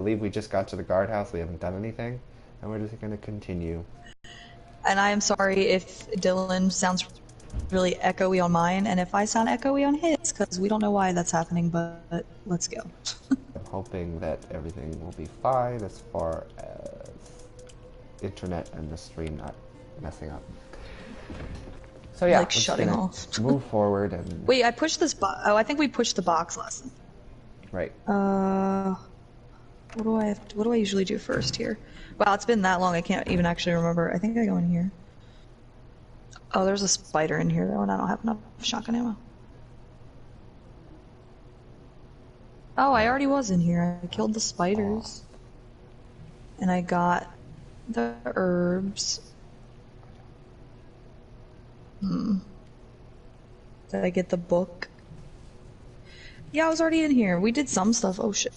believe we just got to the guardhouse. We haven't done anything, and we're just going to continue. And I am sorry if Dylan sounds really echoey on mine, and if I sound echoey on his, because we don't know why that's happening, but let's go. I'm hoping that everything will be fine as far as internet and the stream not messing up. So yeah, like shutting off. Move forward and wait. I pushed this. Oh, I think we pushed the box lesson. Right. What do I have to, what do I usually do first here? Wow, it's been that long. I can't even actually remember. I think I go in here. Oh, there's a spider in here though, and I don't have enough shotgun ammo. Oh, I already was in here. I killed the spiders. And I got the herbs. Did I get the book? Yeah, I was already in here. We did some stuff. Oh shit.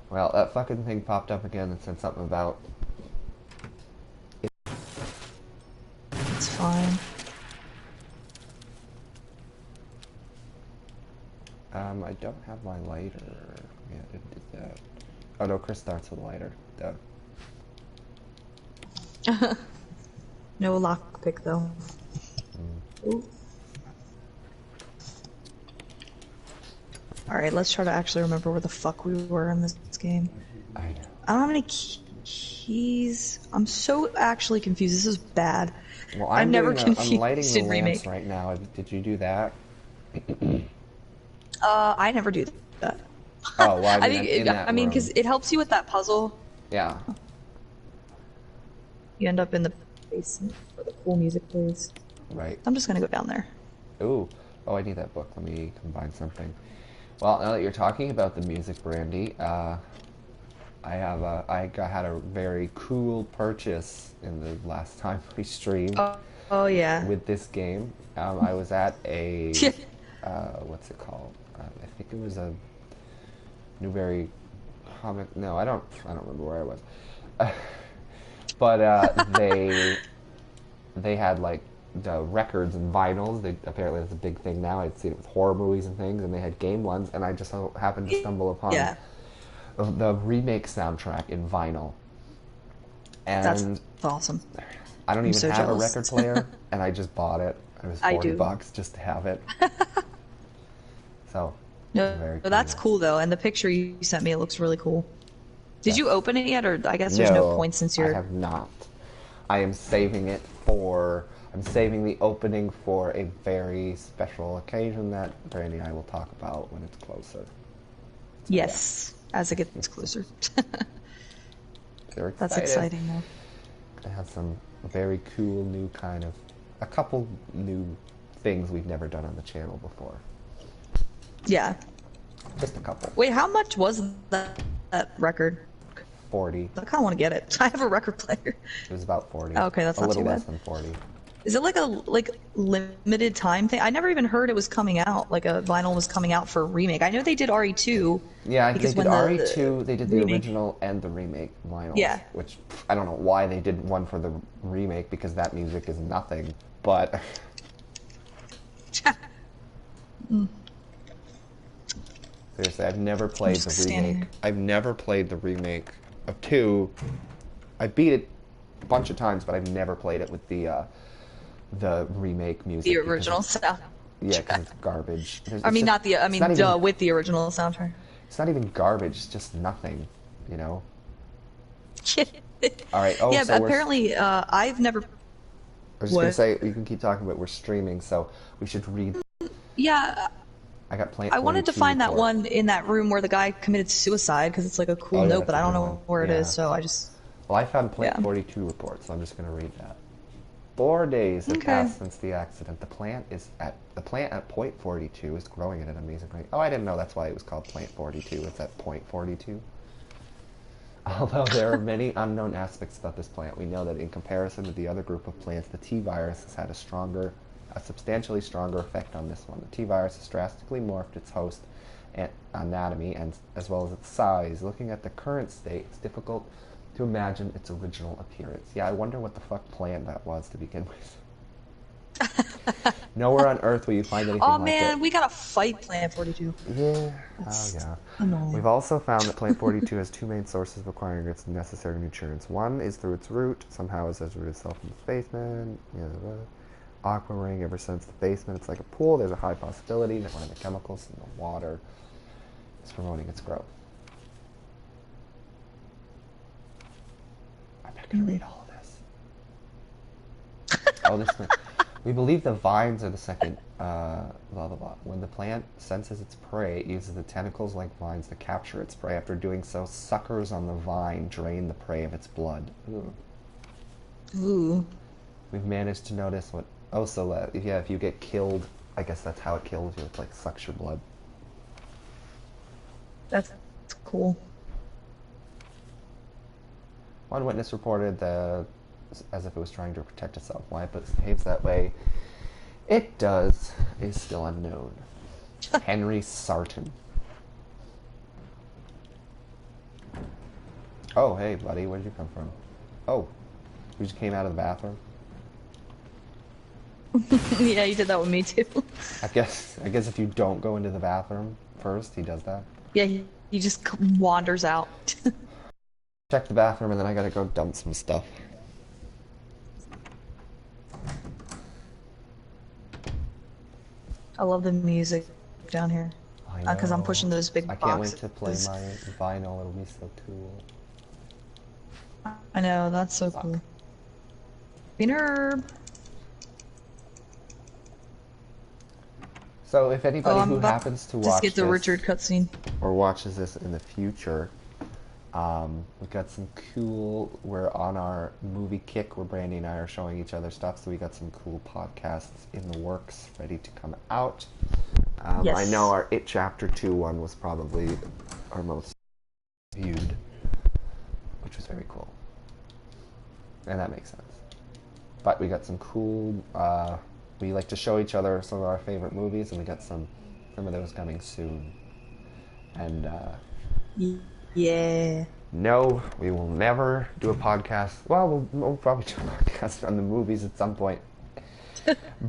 Well, that fucking thing popped up again and said something about... It's fine. I don't have my lighter. Yeah, I didn't do that. Oh no, Chris starts with a lighter. Duh. No lockpick though. Ooh. Alright, let's try to actually remember where the fuck we were in this game. I know. I don't have any keys. I'm so actually confused. This is bad. Well, I'm never confused I'm lighting the in lamps Remake. right now. Did you do that? I never do that. Oh, well, I mean, because it helps you with that puzzle. Yeah. You end up in the basement where the cool music plays. Right. I'm just gonna go down there. Ooh. Oh, I need that book. Let me combine something. Well, now that you're talking about the music, Brandi, I had a very cool purchase in the last time we streamed. Oh yeah. With this game, I was at a what's it called? I think it was a Newberry comic. No, I don't remember where I was. But they had like the records and vinyls. Apparently that's a big thing now. I'd seen it with horror movies and things, and they had game ones, and I just happened to stumble upon the Remake soundtrack in vinyl. And that's awesome. I don't even have jealous. a record player, and I just bought it. It was $40 just to have it. So, no, that's cool though, and the picture you sent me, it looks really cool. Did you open it yet, or I guess there's no point since you're... I have not. I am saving it for... I'm saving the opening for a very special occasion that Brandi and I will talk about when it's closer. So, yes, as it gets closer. That's exciting though. I have some very cool new kind of... A couple new things we've never done on the channel before. Yeah. Just a couple. Wait, how much was that record? 40. I kind of want to get it. I have a record player. It was about 40. Oh, okay, that's not too bad. A little less than 40. Is it like a limited time thing? I never even heard it was coming out. Like a vinyl was coming out for Remake. I know they did RE2. Yeah, they did RE2. They did the original and the Remake vinyls. Yeah. Which I don't know why they did one for the Remake, because that music is nothing. But seriously, I've never played the Remake. I've never played the Remake of 2. I beat it a bunch of times, but I've never played it with the Remake music. The original sound. Yeah, because it's garbage. With the original soundtrack. It's not even garbage. It's just nothing, you know. All right. Oh, yeah, so but apparently, I've never. I was just gonna say, you can keep talking, but we're streaming, so we should read. Yeah. I got Plant 42 I wanted to find that one in that room where the guy committed suicide, because it's like a cool note, but I don't know where it is, so I just... Well, I found Plant 42 report, so I'm just going to read that. 4 days have passed since the accident. The plant at point 42 is growing at an amazing rate. Oh, I didn't know that's why it was called Plant 42. It's at point 42. Although there are many unknown aspects about this plant, we know that in comparison to the other group of plants, the T virus has had a substantially stronger effect on this one. The T virus has drastically morphed its host anatomy and as well as its size. Looking at the current state, it's difficult to imagine its original appearance. Yeah, I wonder what the fuck plant that was to begin with. Nowhere on Earth will you find anything Oh like it. man, we gotta fight Planet 42. Yeah, That's oh yeah. annoying. We've also found that Plant 42 has two main sources of acquiring its necessary nutrients. One is through its root, somehow it has rooted itself in the basement. Aqua ring, ever since the basement, it's like a pool. There's a high possibility that one of the chemicals in the water is promoting its growth. I'm not going to read all of this. Oh, this one. We believe the vines are the second, blah, blah, blah. When the plant senses its prey, it uses the tentacles like vines to capture its prey. After doing so, suckers on the vine drain the prey of its blood. Ooh. Ooh. We've managed to notice what... Oh, so, yeah, if you get killed, I guess that's how it kills you. It, like, sucks your blood. That's cool. One witness reported that, as if it was trying to protect itself. Why it behaves that way, it does, is still unknown. Henry Sarton. Oh, hey, buddy, where did you come from? Oh, you just came out of the bathroom? Yeah, you did that with me too. I guess if you don't go into the bathroom first, he does that. Yeah, he just wanders out. Check the bathroom and then I gotta go dump some stuff. I love the music down here. I know. Because I'm pushing those big boxes. I can't wait to play my vinyl, it'll be so cool. I know, that's so cool. Beaner. So if anybody who happens to watch get the Richard cutscene or watches this in the future, we've got some cool. We're on our movie kick where Brandi and I are showing each other stuff, so we got some cool podcasts in the works, ready to come out. Yes. I know our It Chapter 2 one was probably our most viewed, which was very cool, and that makes sense. But we got some cool. We like to show each other some of our favorite movies, and we got some of those coming soon. And yeah. no, we will never do a podcast. Well, we'll probably do a podcast on the movies at some point.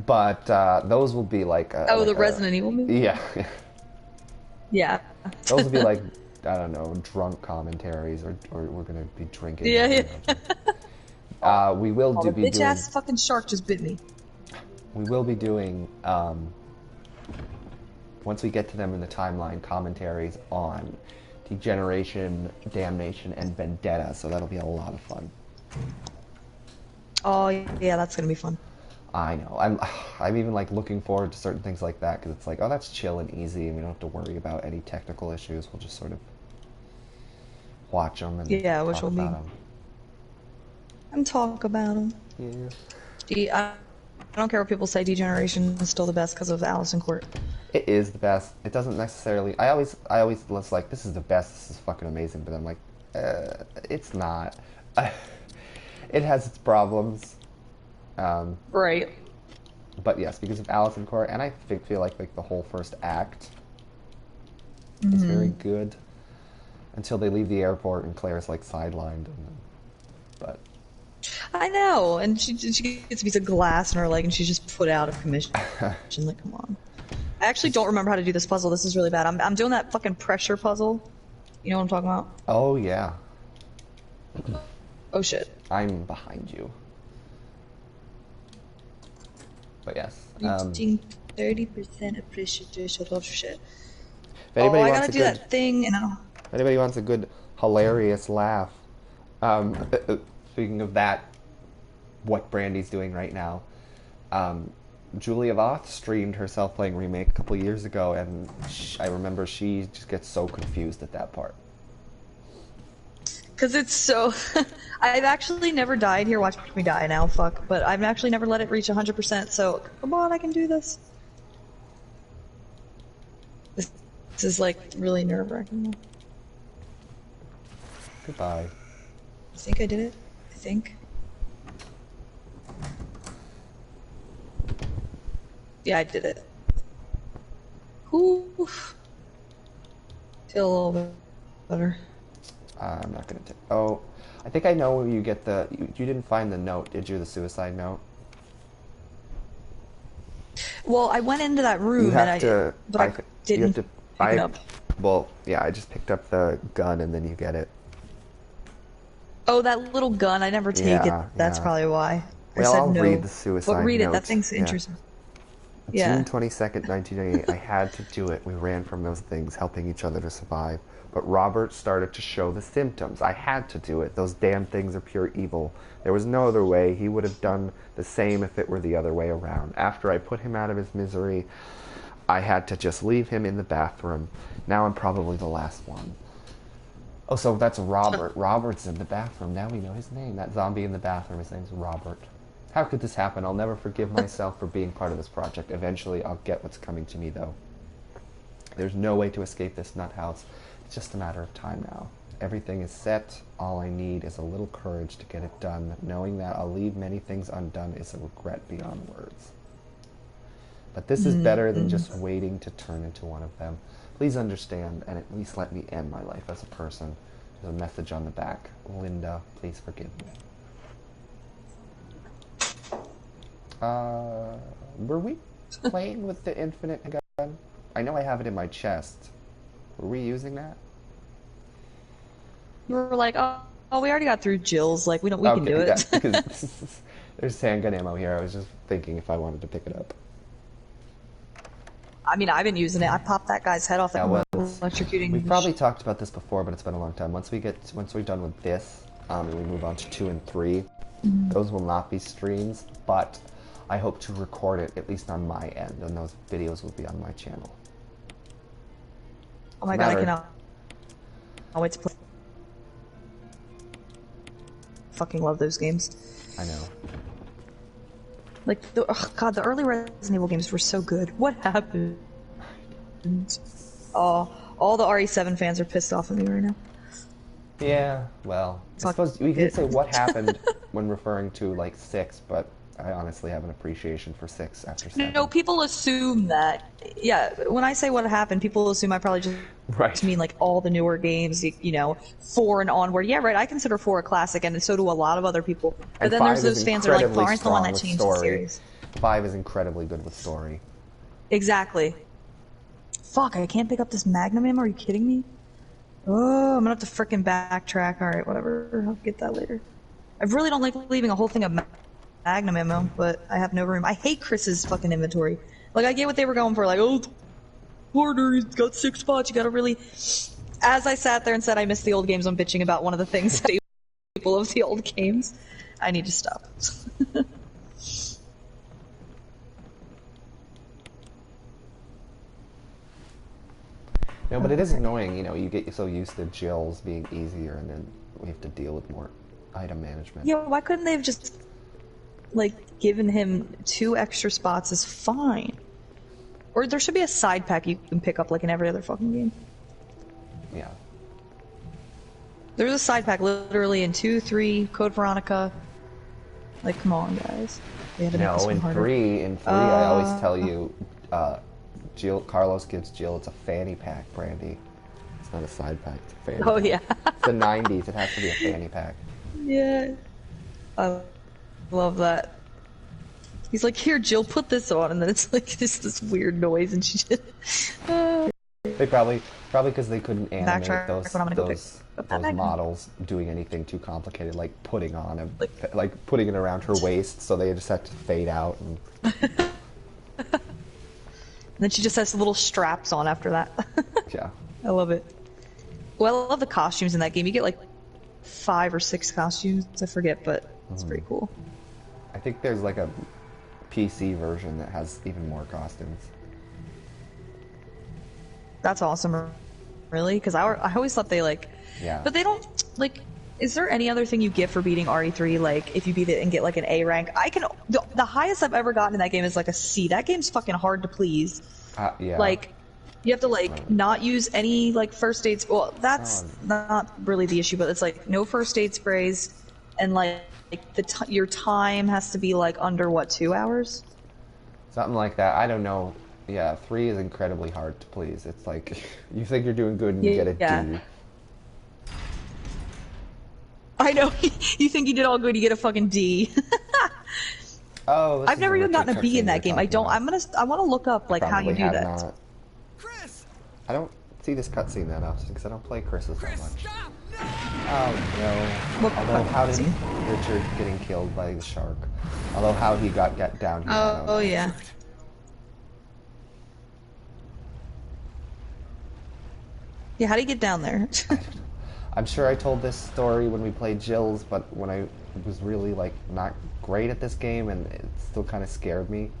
But those will be like the Resident Evil movie? Yeah. Yeah. Those will be like, I don't know, drunk commentaries, or we're gonna be drinking. Yeah. We will The be bitch doing. ass fucking shark just bit me. We will be doing, once we get to them in the timeline, commentaries on Degeneration, Damnation, and Vendetta, so that'll be a lot of fun. Oh, yeah, that's gonna be fun. I know. I'm even, like, looking forward to certain things like that, because it's like, oh, that's chill and easy, and we don't have to worry about any technical issues. We'll just sort of watch them and which will be... about them. And talk about them. Yeah. I don't care what people say, Degeneration is still the best because of Allison Court. It is the best. It doesn't necessarily... I always was like, this is the best, this is fucking amazing, but I'm like, it's not. It has its problems. Right. But yes, because of Allison Court, and I feel like the whole first act is very good until they leave the airport and Claire's like sidelined. But I know, and she gets a piece of glass in her leg and she's just put out of commission. Like, come on. I actually don't remember how to do this puzzle. This is really bad. I'm doing that fucking pressure puzzle. You know what I'm talking about? Oh yeah. Oh shit. I'm behind you. But yes. Reaching 30% of pressure threshold. Oh shit. If anybody I wants gotta do that thing, and I don't. If anybody wants a good, hilarious laugh, speaking of that, what Brandi's doing right now, Julia Voth streamed herself playing Remake a couple years ago, and I remember she just gets so confused at that part. Because it's so... I've actually never died here. Watch me die now, fuck. But I've actually never let it reach 100%, so come on, I can do this. This is, like, really nerve-wracking. Goodbye. I think I did it. I think. Yeah, I did it. Oof. Feel a little bit better. I'm not gonna take... Oh, I think I know where you get the... You didn't find the note, did you? The suicide note? Well, I went into that room but I didn't pick it up. Well, yeah, I just picked up the gun and then you get it. Oh, that little gun, I never take it. That's probably why. Well, I said I'll no. read the suicide But read note. it, that thing's interesting. June 22nd, 1998. I had to do it. We ran from those things, helping each other to survive. But Robert started to show the symptoms. I had to do it. Those damn things are pure evil. There was no other way. He would have done the same if it were the other way around. After I put him out of his misery, I had to just leave him in the bathroom. Now I'm probably the last one. Oh, so that's Robert. Robert's in the bathroom. Now we know his name. That zombie in the bathroom, his name's Robert. How could this happen? I'll never forgive myself for being part of this project. Eventually, I'll get what's coming to me, though. There's no way to escape this nut house. It's just a matter of time now. Everything is set. All I need is a little courage to get it done. Knowing that I'll leave many things undone is a regret beyond words. But this is better than just waiting to turn into one of them. Please understand, and at least let me end my life as a person. There's a message on the back. Linda, please forgive me. Were we playing with the infinite gun? I know I have it in my chest. Were we using that? You were like, oh, we already got through Jill's. Like, we can do it. Yeah, because there's handgun ammo here. I was just thinking if I wanted to pick it up. I mean, I've been using it. I popped that guy's head off electrocuting. We've probably talked about this before, but it's been a long time. Once we're done with this, and we move on to 2 and 3, those will not be streams, but I hope to record it, at least on my end, and those videos will be on my channel. Oh my god, I cannot. I'll wait to play. Fucking love those games. I know. Like, oh god, the early Resident Evil games were so good. What happened? Oh, all the RE7 fans are pissed off at me right now. Yeah, well, I suppose we could say what happened when referring to, like, 6, but I honestly have an appreciation for 6 after 7. No, people assume that. Yeah, when I say what happened, people assume I probably just mean, like, all the newer games, you know, 4 and onward. Yeah, right, I consider 4 a classic, and so do a lot of other people. But and then there's those fans who are like, 4 is the one that changed the series. 5 is incredibly good with story. Exactly. Fuck, I can't pick up this Magnum ammo, are you kidding me? Oh, I'm gonna have to frickin' backtrack. Alright, whatever, I'll get that later. I really don't like leaving a whole thing of Magnum ammo, but I have no room. I hate Chris's fucking inventory. Like, I get what they were going for, like, oh, harder, he's got 6 spots, you gotta really... As I sat there and said I missed the old games, I'm bitching about one of the things people of the old games. I need to stop. No, but it is annoying, you know, you get so used to Jill's being easier, and then we have to deal with more item management. Yeah, why couldn't they have just, like, given him 2 extra spots is fine? Or there should be a side pack you can pick up, like, in every other fucking game. Yeah. There's a side pack literally in 2, 3, Code Veronica. Like, come on, guys. They had to make this one harder. In 3, I always tell you, Carlos gives Jill, it's a fanny pack, Brandi. It's not a side pack, it's a fanny pack. Oh, yeah. It's the 90s, it has to be a fanny pack. Yeah. I love that. He's like, here, Jill, put this on, and then it's like this weird noise, and she just... They probably because they couldn't animate those go models doing anything too complicated, like putting on him, like putting it around her waist, so they just had to fade out. And then she just has little straps on after that. Yeah. I love it. Well, I love the costumes in that game. You get like 5 or 6 costumes, I forget, but it's pretty cool. I think there's like a PC version that has even more costumes. That's awesome. Really? Because I always thought they like... Yeah. But they don't... Like, is there any other thing you get for beating RE3? Like, if you beat it and get like an A rank? I can... The highest I've ever gotten in that game is like a C. That game's fucking hard to please. Yeah. Like, you have to like not use any like first aid... Well, that's not really the issue, but it's like no first aid sprays, and like your time has to be like under, what, 2 hours? Something like that. I don't know. Yeah, 3 is incredibly hard to please. It's like, you think you're doing good and you get a D. I know. You think you did all good, you get a fucking D. Oh, this I've is never the even gotten a Richard bee in cutscene that you're game. I talking don't. about. I want to look up like how you Probably do have that. not. Chris! I don't see this cutscene that often because I don't play Chris's that Chris, much. stop! No! Oh no. What Although how did cutscene? Richard getting killed by the shark? Although how he got down here, I don't know. Oh yeah. Yeah, how do you get down there? I'm sure I told this story when we played Jill's, but when I was really like not great at this game and it still kind of scared me.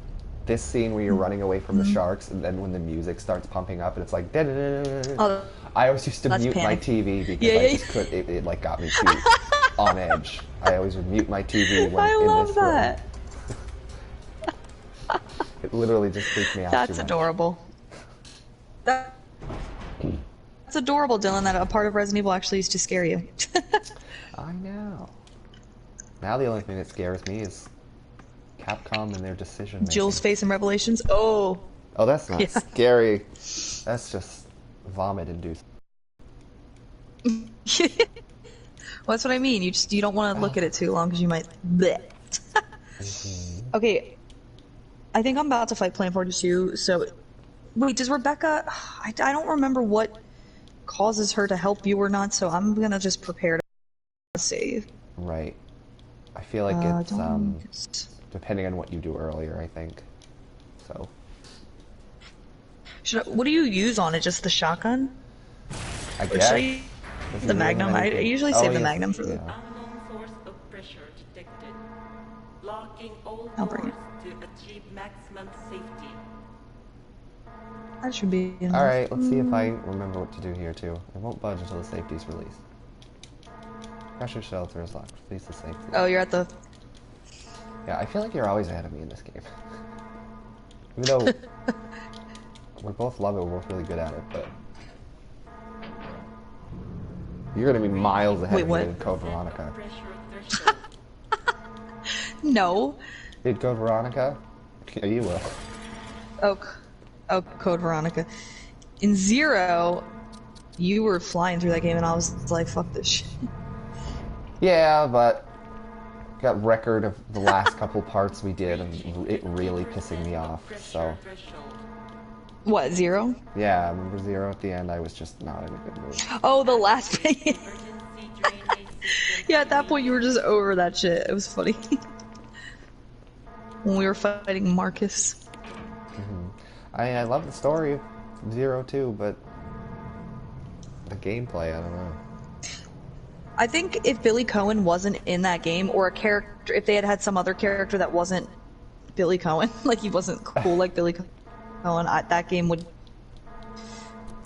This scene where you're running away from the sharks and then when the music starts pumping up and it's like Oh, I always used to mute my panic. TV because Yeah, I yeah, just could it like got me too on edge. I always would mute my TV when I in love this that. room. It literally just freaked me out That's too much. adorable. That's adorable, Dylan, that a part of Resident Evil actually used to scare you. I know. Now the only thing that scares me is Capcom and their decision making. Jill's face in Revelations. Oh. Oh, that's not Yeah. scary. That's just vomit induced. Well, that's what I mean. You don't want to look at it too long because you might. Bleh. Okay, I think I'm about to fight Plan 42. So, wait, does Rebecca? I don't remember what causes her to help you or not. So I'm gonna just prepare to save. Right. I feel like it's depending on what you do earlier. I think. So. What do you use on it? Just the shotgun? I Or guess. should I- Does it the really Magnum? have I anything? usually Oh, save the yes, Magnum for the. yeah. Unknown source of pressure detected. Locking all I'll bring doors to achieve maximum safety. That should be enough. All right. Let's see if I remember what to do here too. I won't budge until the safety's released. Pressure shelter is locked. Release the safety. Oh, you're at the. Yeah, I feel like you're always ahead of me in this game. Even though we both love it, we're both really good at it, but you're gonna be miles ahead Wait, of me what? in Code Veronica. Pressure threshold. No. Did Code Veronica? Yeah, you will. Oh, Code Veronica. In Zero, you were flying through that game, and I was like, "Fuck this shit." Yeah, but got record of the last couple parts we did, and it really pissing me off. So Pressure threshold. What, Zero? yeah, I remember Zero at the end. I was just not in a good mood. Oh, the last thing. Emergency drainage system. Yeah, at that point, you were just over that shit. It was funny. When we were fighting Marcus. I love the story of Zero too, but the gameplay, I don't know. I think if Billy Cohen wasn't in that game, or a character, if they had had some other character that wasn't Billy Cohen, like he wasn't cool like Billy Cohen, that game would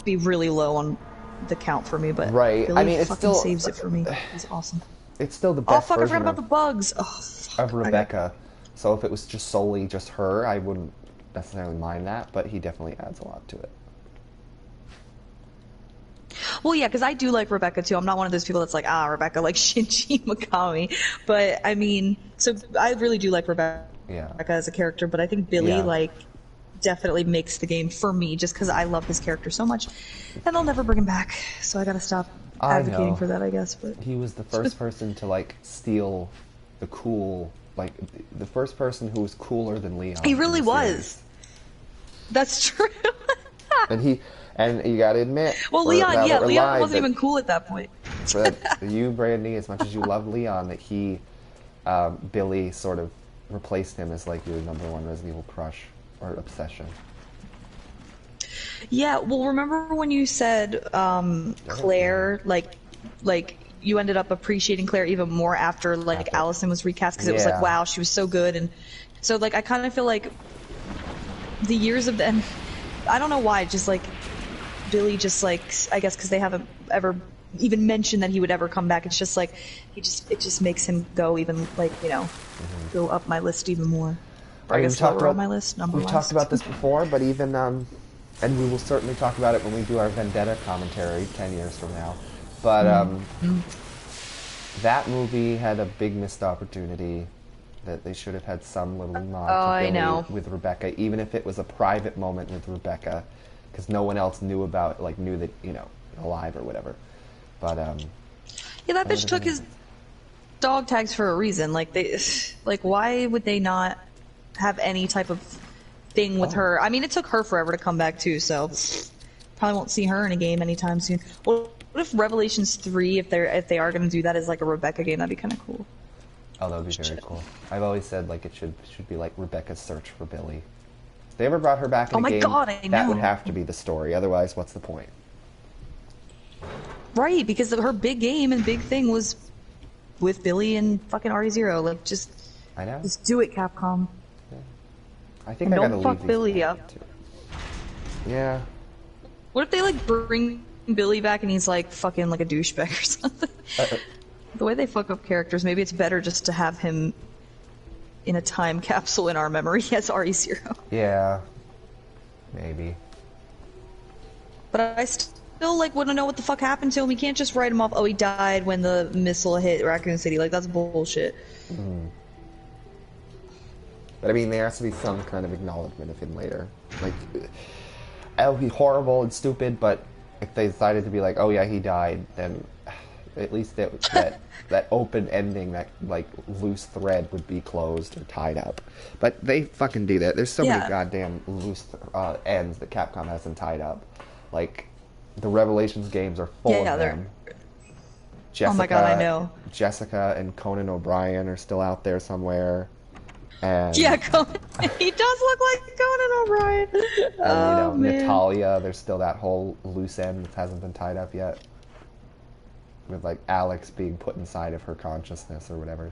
be really low on the count for me. But Right, Billy I mean, it's fucking still saves it for me. He's awesome. It's still the Oh best fuck! I version forgot about the bugs. Oh, fuck. of Rebecca. So if it was just solely just her, I wouldn't necessarily mind that, but he definitely adds a lot to it. Well, yeah, because I do like Rebecca too. I'm not one of those people that's like, Rebecca, like Shinji Mikami. But I mean, so I really do like Rebecca Yeah. as a character. But I think Billy Yeah. like definitely makes the game for me, just because I love his character so much, and they'll never bring him back. So I gotta stop I advocating know. for that, I guess. But He was the first person to like steal the cool, like the first person who was cooler than Leon. he in really the was. series. That's true. And you gotta admit, Well, now Leon, that yeah, we're Leon live, wasn't that- even cool at that point. that you, Brandy, as much as you love Leon, that he, Billy sort of replaced him as like your number one Resident Evil crush or obsession. Yeah, well, remember when you said Claire, like you ended up appreciating Claire even more after like Allison was recast because it was Yeah. like, wow, she was so good, and so like I kind of feel like the years of them, I don't know why, just like Billy, just like I guess because they haven't ever even mentioned that he would ever come back. It's just like it just makes him go even like go up my list even more. Or I mean, guess lower on my list. We've talked about this before, but even and we will certainly talk about it when we do our Vendetta commentary 10 years from now. But that movie had a big missed opportunity that they should have had some little nod to I Billy know. with Rebecca, even if it was a private moment with Rebecca, because no one else knew knew that alive or whatever. But Yeah, that bitch took his dog tags for a reason. Like why would they not? have any type of thing with her. I mean, it took her forever to come back too, so probably won't see her in a game anytime soon. Well, what if Revelations 3, if they are going to do that as like a Rebecca game, that'd be kind of cool. Oh, that would be very cool. I've always said like it should be like Rebecca's search for Billy. If they ever brought her back in a game, God, I know. that would have to be the story. Otherwise, what's the point? Right, because her big game and big thing was with Billy and fucking RE0. Like, just do it, Capcom. Yeah. I think and I don't gotta fuck leave Billy up. Too. Yeah. What if they like bring Billy back and he's like fucking like a douchebag or something? The way they fuck up characters, maybe it's better just to have him in a time capsule in our memory as RE0. Yeah. Maybe. But I still like want to know what the fuck happened to him. We can't just write him off. Oh, he died when the missile hit Raccoon City. Like, that's bullshit. Mm. But I mean, there has to be some kind of acknowledgement of him later. Like, it'll be horrible and stupid, but if they decided to be like, oh yeah, he died, then at least that open ending, that like loose thread would be closed or tied up. But they fucking do that. There's so many goddamn loose ends that Capcom hasn't tied up. Like, the Revelations games are full of them. Jessica, oh my god, I know. Jessica and Conan O'Brien are still out there somewhere. And, yeah, he does look like Conan O'Brien. And, Natalia, there's still that whole loose end that hasn't been tied up yet. With, like, Alex being put inside of her consciousness or whatever.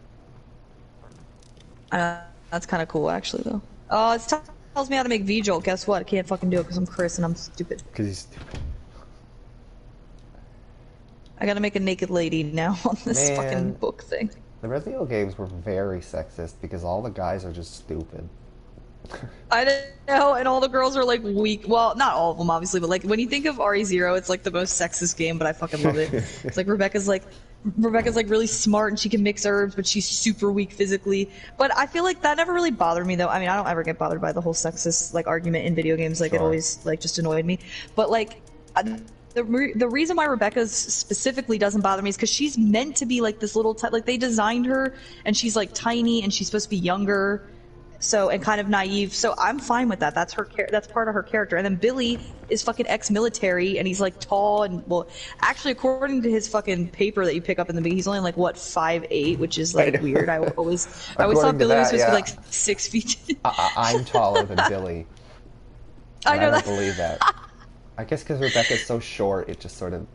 That's kind of cool, actually, though. Oh, it tells me how to make V-Jolt. Guess what? I can't fucking do it because I'm Chris and I'm stupid. Because he's stupid. I gotta make a naked lady now on this fucking book thing. The Resident Evil games were very sexist because all the guys are just stupid. I know, and all the girls are like weak. Well, not all of them, obviously, but like when you think of RE0, it's like the most sexist game, but I fucking love it. It's like Rebecca's like really smart and she can mix herbs, but she's super weak physically. But I feel like that never really bothered me, though. I mean, I don't ever get bothered by the whole sexist like argument in video games. Like, it always like just annoyed me. But like, the reason why Rebecca specifically doesn't bother me is because she's meant to be like this little like they designed her and she's like tiny and she's supposed to be younger, so, and kind of naive. So I'm fine with that. That's that's part of her character. And then Billy is fucking ex-military and he's like tall and, well, actually according to his fucking paper that you pick up in the beginning, he's only like what 5'8", which is like weird. I always thought Billy was supposed to be like 6 feet. I'm taller than Billy. I know don't believe that. I guess because Rebecca's so short, it just sort of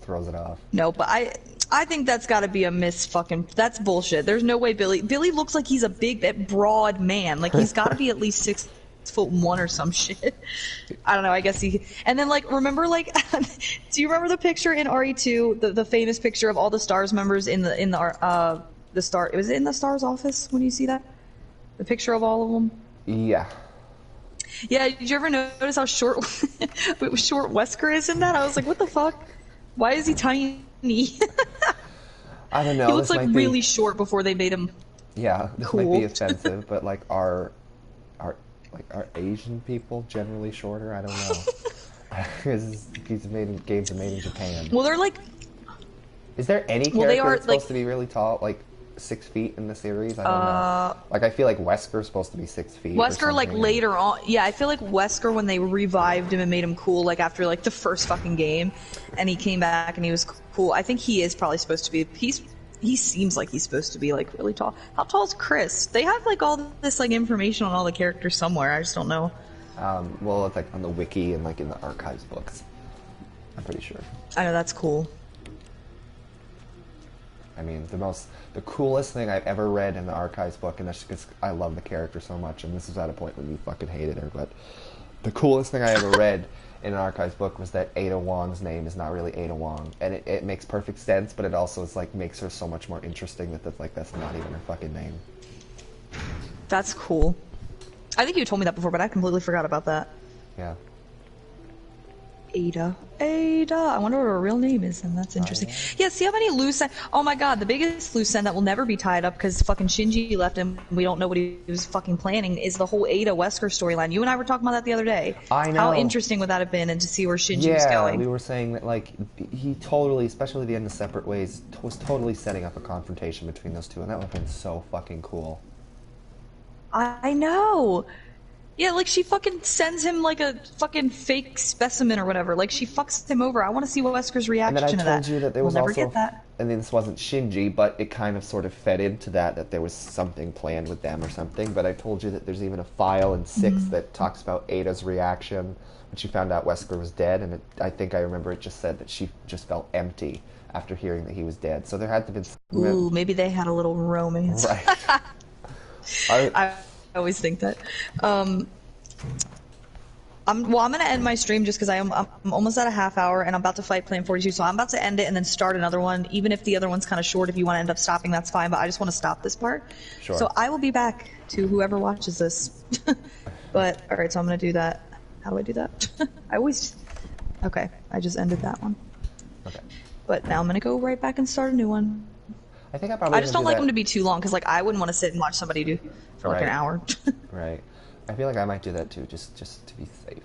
throws it off. No, but I think that's got to be a that's bullshit. There's no way Billy looks like he's a big, broad man. Like, he's got to be at least 6'1" or some shit. I don't know. I guess he. And then like, remember like, do you remember the picture in RE2, the famous picture of all the STARS members in the Star? It was in the STARS office when you see that, the picture of all of them. Yeah. Yeah, did you ever notice how short Wesker is in that? I was like, what the fuck? Why is he tiny? I don't know. He looks like really short before they made him. Yeah, this cool. might be offensive, but like are Asian people generally shorter? I don't know. Because these games are made in Japan. Well, they're like. Is there any character that's supposed to be really tall, like 6 feet in the series? I don't know. Like, I feel like Wesker's supposed to be 6 feet. Wesker, like, later on. Yeah, I feel like Wesker, when they revived him and made him cool, like, after, like, the first fucking game, and he came back and he was cool, I think he is probably supposed to be. He seems like he's supposed to be, like, really tall. How tall is Chris? They have, like, all this, like, information on all the characters somewhere. I just don't know. Well, it's, like, on the wiki and, like, in the archives books. I'm pretty sure. I know, that's cool. I mean, the coolest thing I've ever read in the archives book, and that's because I love the character so much, and this is at a point when you fucking hated her, but the coolest thing I ever read in an archives book was that Ada Wong's name is not really Ada Wong, and it makes perfect sense, but it also is like makes her so much more interesting that's not even her fucking name. That's cool. I think you told me that before, but I completely forgot about that. Yeah. Ada. I wonder what her real name is, and that's interesting. Yeah, see how many loose ends. Oh my god, the biggest loose end that will never be tied up because fucking Shinji left him. We don't know what he was fucking planning. Is the whole Ada Wesker storyline. You and I were talking about that the other day. I know. How interesting would that have been, and to see where Shinji was going? Yeah, we were saying that like he totally, especially the end of Separate Ways, was totally setting up a confrontation between those two, and that would have been so fucking cool. I know. Yeah, like she fucking sends him like a fucking fake specimen or whatever. Like she fucks him over. I want to see Wesker's And then I reaction to that. told you that there We'll was never also, get that. and then this wasn't Shinji, but it kind of sort of fed into that there was something planned with them or something. But I told you that there's even a file in 6 that talks about Ada's reaction when she found out Wesker was dead, and I think I remember it just said that she just felt empty after hearing that he was dead. So there had to have been... Ooh, maybe they had a little romance. Right. I always think that. I'm gonna end my stream just because I'm almost at a half hour and I'm about to fight Plan 42, so I'm about to end it and then start another one. Even if the other one's kind of short, if you want to end up stopping, that's fine. But I just want to stop this part. Sure. So I will be back to whoever watches this. But all right, so I'm gonna do that. How do I do that? I always. Okay, I just ended that one. Okay. But now I'm gonna go right back and start a new one. I think I probably. I just don't like them to be too long because like I wouldn't want to sit and watch somebody do for like an hour. Right. I feel like I might do that too, just to be safe.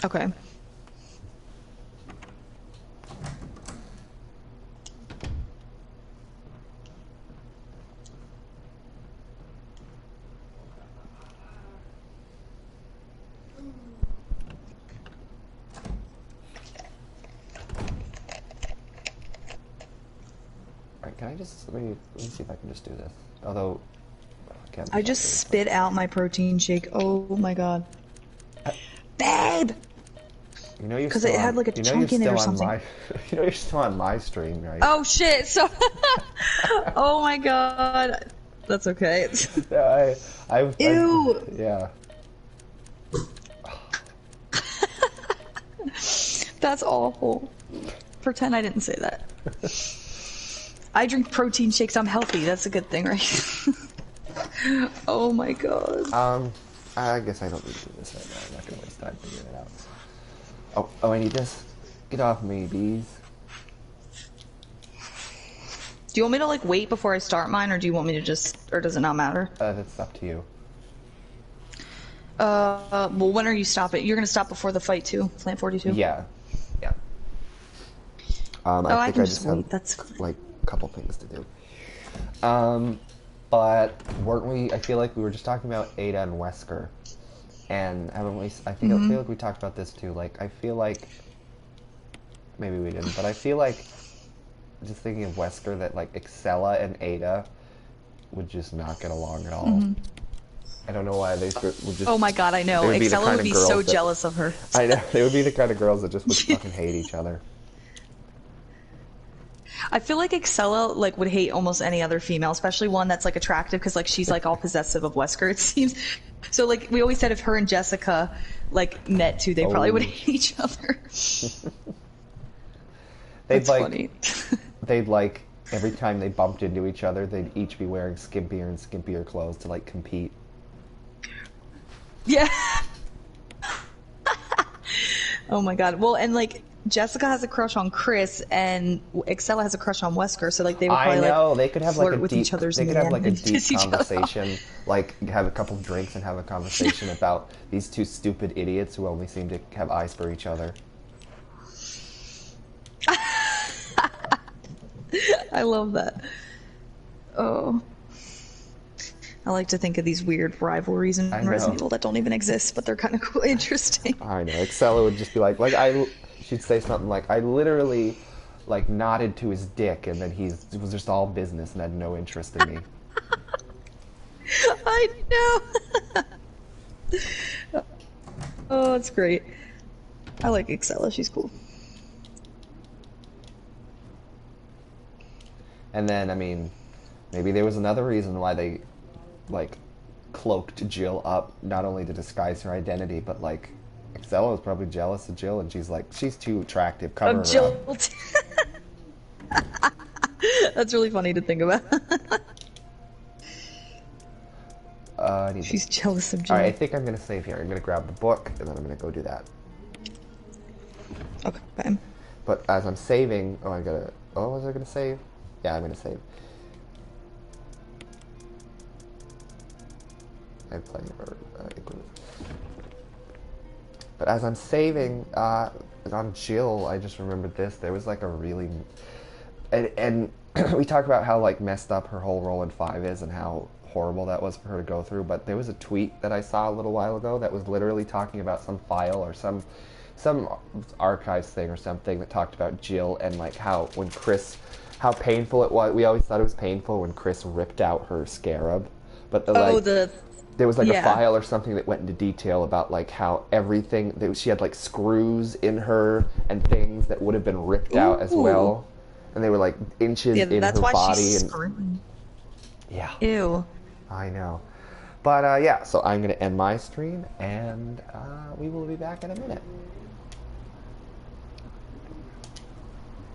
Okay. Alright, can I just, let me see if I can just do this. Although, I just spit out my protein shake. Oh my god. Babe! You know you're because still it had on, like a you know chunk you're in it or still on something. you know you're still on my stream, right? Oh shit! So, oh my god, that's okay. Ew. Yeah. That's awful. Pretend I didn't say that. I drink protein shakes. I'm healthy. That's a good thing, right? Oh my god. I guess I don't need to do this right now. I'm not gonna waste time figuring it out. Oh, I need this. Get off me, bees. Do you want me to like wait before I start mine, or do you want me to just, or does it not matter? That's up to you. Well, when are you stopping? You're gonna stop before the fight too, Plant 42? Yeah. Yeah. I think I can just wait. have That's good. like a couple things to do. But weren't we? I feel like we were just talking about Ada and Wesker, and haven't we? I feel like we talked about this too. Like I feel like maybe we didn't, but I feel like just thinking of Wesker that like Excella and Ada would just not get along at all. I don't know why they would just. Oh my god, I know. Excella would be so jealous of her. I know they would be the kind of girls that just would fucking hate each other. I feel like Excella like would hate almost any other female, especially one that's like attractive because like she's like all possessive of Wesker, it seems. So like we always said if her and Jessica like met too, they probably would hate each other. That's funny. They'd like every time they bumped into each other, they'd each be wearing skimpier and skimpier clothes to like compete. Yeah. Oh my god. Well, and like Jessica has a crush on Chris, and Excella has a crush on Wesker. So like they would probably they could have flirt like a with deep, each other's they could man have like a and deep kiss each other off. conversation, like have a couple of drinks and have a conversation about these two stupid idiots who only seem to have eyes for each other. I love that. Oh. I like to think of these weird rivalries in Resident Evil that don't even exist, but they're kind of cool, interesting. I know. Excella would just be like she'd say something like, I literally, like, nodded to his dick, and then it was just all business and had no interest in me. I know. Oh, it's great. I like Excella. She's cool. And then, I mean, maybe there was another reason why they, like, cloaked Jill up, not only to disguise her identity, but, like, Excella was probably jealous of Jill, and she's like, she's too attractive, cover her Jill. up. That's really funny to think about. She's jealous of Jill. Alright, I think I'm going to save here. I'm going to grab the book, and then I'm going to go do that. Okay. But as I'm saving, was I going to save? Yeah, I'm going to save. I have plenty of included. But as I'm saving on Jill, I just remembered this. There was like a really... And we talk about how like messed up her whole role in 5 is and how horrible that was for her to go through, but there was a tweet that I saw a little while ago that was literally talking about some file or some archives thing or something that talked about Jill and like how when Chris, how painful it was. We always thought it was painful when Chris ripped out her scarab, but there was like a file or something that went into detail about like how everything she had like screws in her and things that would have been ripped out as well, and they were like inches in that's her why body. She's and screaming. yeah, Ew. I know. But yeah, so I'm gonna end my stream, and we will be back in a minute.